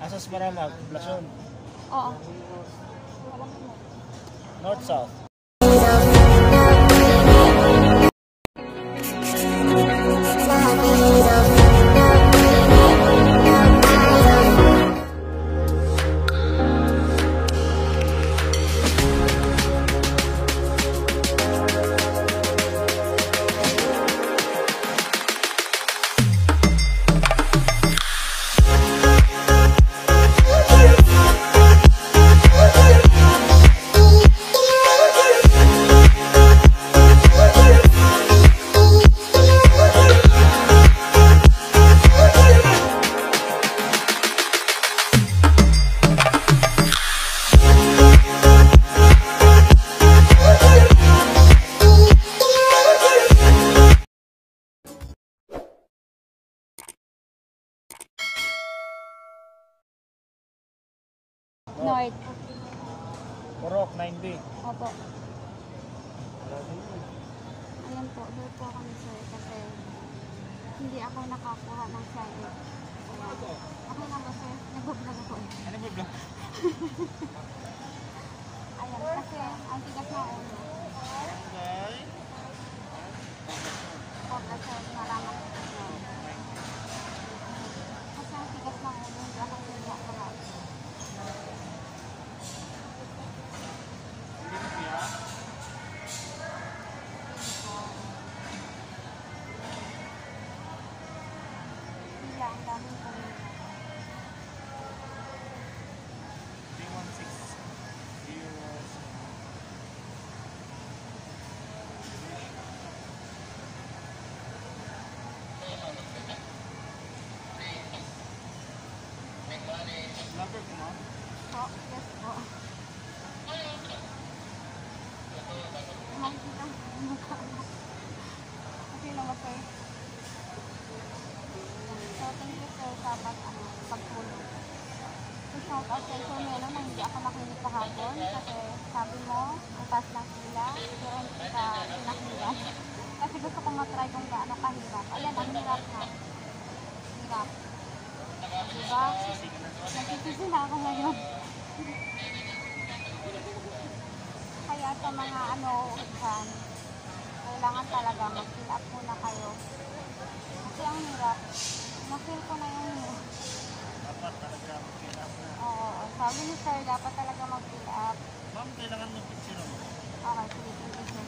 Asas Maramag, Blason. Oo. North, South. North. Purok, 9B. Opo. Ayan po, doon po kami sir kasi hindi ako nakakuha ng side. Okay na ba sir? Nag-vlog ako eh. Ano ba vlog? Ayan, kasi ang tigas na ulo. Sobra sir, maramang ito. Kasi ang tigas na ulo, hindi ako hindi ako lahat. Ang daming pamilya. 316 number ko mo? Po, yes po. Makikita ang mukha mo. Okay lang ba sir? So, thank you sir sa pagtulong. So, shout out kay Sir Melo na hindi ako nakinig kahapon kasi sabi mo, utas lang sila, pero hindi ka pinakinggan. Kasi gusto kong matry kung gaano kahirap. Ayan, ang hirap na. Hirap. Diba? Nagsisisi na ako ngayon. Kaya sa mga dyan, kailangan talaga mag-fill up muna kayo. Kasi ang hirap. Na-feel ko na yung hirap. Dapat talaga mag-fill up na. Oo. Sabi ni sir, dapat talaga mag-fill up. Ma'am, kailangan mag-fill up. Okay, sige, thank you sir.